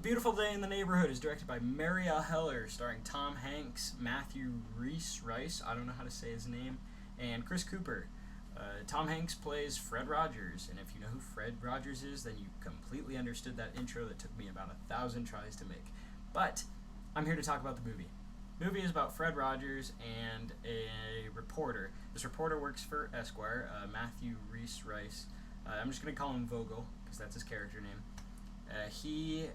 Beautiful Day in the Neighborhood is directed by Marielle Heller, starring Tom Hanks, Matthew Rice, I don't know how to say his name, and Chris Cooper. Tom Hanks plays Fred Rogers, and if you know who Fred Rogers is, then you completely understood that intro that took me about 1,000 tries to make. But I'm here to talk about the movie. The movie is about Fred Rogers and a reporter. This reporter works for Esquire, Matthew Rice. I'm just going to call him Vogel, because that's his character name. He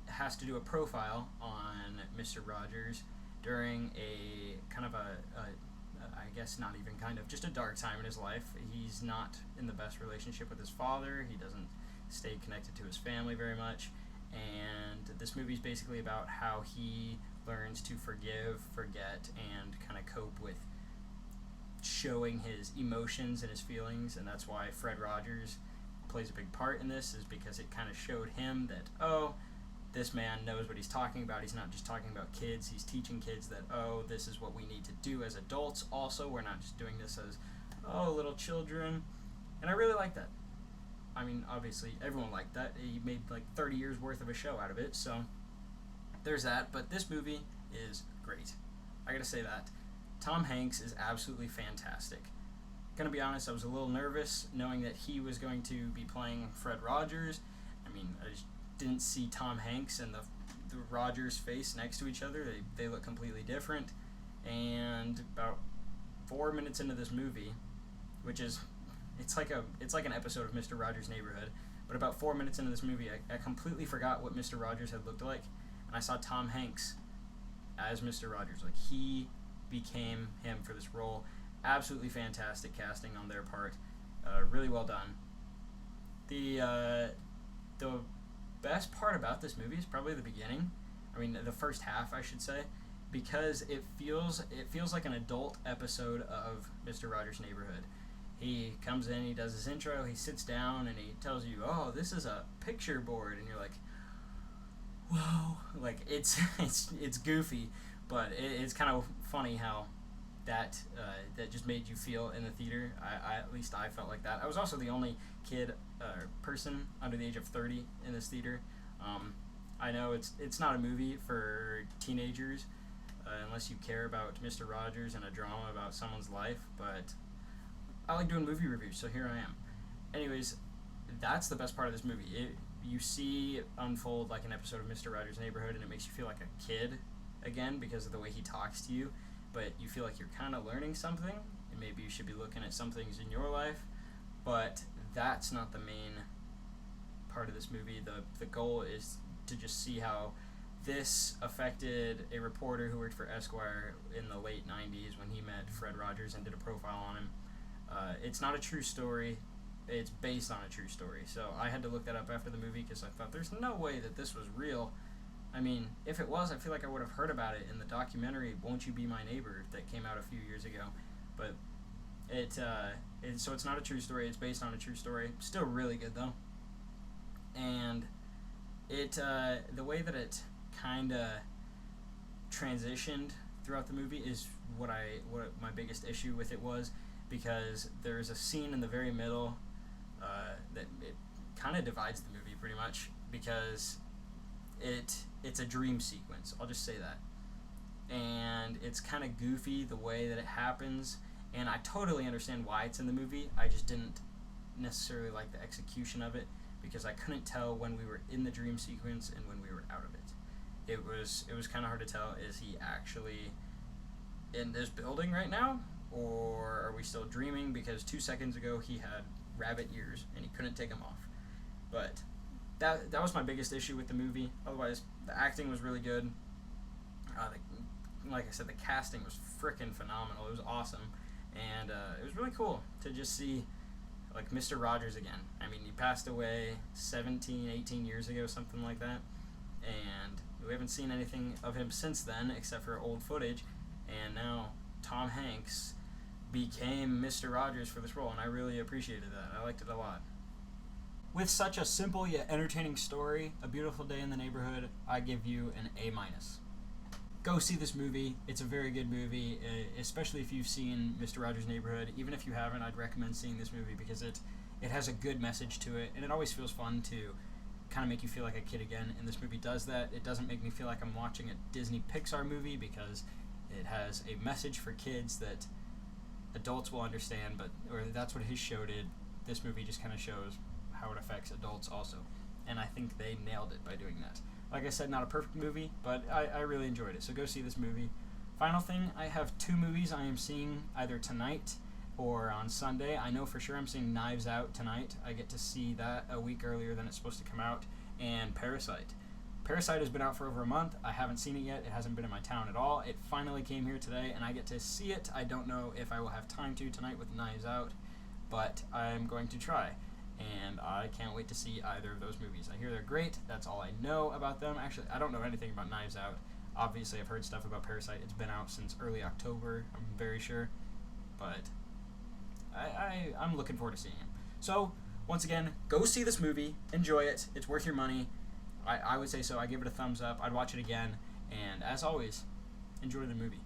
has to do a profile on Mr. Rogers during a kind of I guess not even kind of, just a dark time in his life. He's not in the best relationship with his father. He doesn't stay connected to his family very much. And this movie is basically about how he learns to forgive, forget, and kind of cope with showing his emotions and his feelings. And that's why Fred Rogers plays a big part in this, is because it kind of showed him that, oh, this man knows what he's talking about. He's not just talking about kids. He's teaching kids that, oh, this is what we need to do as adults. Also, we're not just doing this as, oh, little children. And I really like that. I mean, obviously, everyone liked that. He made like 30 years worth of a show out of it. So there's that. But this movie is great. I gotta say that. Tom Hanks is absolutely fantastic. Gonna be honest, I was a little nervous knowing that he was going to be playing Fred Rogers. I mean, I just didn't see Tom Hanks and the Rogers face next to each other. They look completely different. And about 4 minutes into this movie, which is it's like an episode of Mr. Rogers' Neighborhood, but about 4 minutes into this movie, I completely forgot what Mr. Rogers had looked like, and I saw Tom Hanks as Mr. Rogers. Like, he became him for this role. Absolutely fantastic casting on their part. Really well done. The best part about this movie is probably the beginning. I mean, the first half, I should say, because it feels like an adult episode of Mr. Rogers' Neighborhood. He comes in, he does his intro, he sits down, and he tells you, "Oh, this is a picture board," and you're like, "Whoa!" Like, it's goofy, but it's kind of funny how that just made you feel in the theater. At least I felt like that. I was also the only person under the age of 30 in this theater. I know it's not a movie for teenagers unless you care about Mr. Rogers and a drama about someone's life, but I like doing movie reviews, so here I am. Anyways, that's the best part of this movie. You see it unfold like an episode of Mr. Rogers' Neighborhood, and it makes you feel like a kid again because of the way he talks to you. But you feel like you're kind of learning something, and maybe you should be looking at some things in your life, but that's not the main part of this movie. The goal is to just see how this affected a reporter who worked for Esquire in the late 90s when he met Fred Rogers and did a profile on him. It's not a true story. It's based on a true story. So I had to look that up after the movie because I thought there's no way that this was real. I mean, if it was, I feel like I would have heard about it in the documentary "Won't You Be My Neighbor" that came out a few years ago. But so it's not a true story. It's based on a true story. Still really good though. And the way that it kind of transitioned throughout the movie is what my biggest issue with it was, because there's a scene in the very middle that it kind of divides the movie pretty much, because it's a dream sequence. I'll just say that. And it's kind of goofy the way that it happens, and I totally understand why it's in the movie. I just didn't necessarily like the execution of it, because I couldn't tell when we were in the dream sequence and when we were out of it. It was kind of hard to tell, is he actually in this building right now, or are we still dreaming, because 2 seconds ago he had rabbit ears and he couldn't take them off. But that was my biggest issue with the movie. Otherwise, the acting was really good. Like I said, the casting was freaking phenomenal. It was awesome. And it was really cool to just see like Mr. Rogers again. I mean, he passed away 17, 18 years ago, something like that. And we haven't seen anything of him since then except for old footage. And now Tom Hanks became Mr. Rogers for this role, and I really appreciated that. I liked it a lot. With such a simple yet entertaining story, A Beautiful Day in the Neighborhood, I give you an A-. Go see this movie. It's a very good movie, especially if you've seen Mr. Rogers' Neighborhood. Even if you haven't, I'd recommend seeing this movie because it has a good message to it, and it always feels fun to kind of make you feel like a kid again, and this movie does that. It doesn't make me feel like I'm watching a Disney Pixar movie because it has a message for kids that adults will understand, or that's what his show did. This movie just kind of shows how it affects adults also, and I think they nailed it by doing that. Like I said, not a perfect movie, but I really enjoyed it, so go see this movie. Final thing, I have 2 movies I am seeing either tonight or on Sunday. I know for sure I'm seeing Knives Out tonight. I get to see that a week earlier than it's supposed to come out. And Parasite. Parasite has been out for over a month. I haven't seen it yet. It hasn't been in my town at all. It finally came here today, and I get to see it. I don't know if I will have time to tonight with Knives Out, but I'm going to try. And I can't wait to see either of those movies. I hear they're great. That's all I know about them. Actually, I don't know anything about Knives Out. Obviously, I've heard stuff about Parasite. It's been out since early October, I'm very sure. But I'm looking forward to seeing it. So, once again, go see this movie. Enjoy it. It's worth your money. I would say so. I give it a thumbs up. I'd watch it again. And as always, enjoy the movie.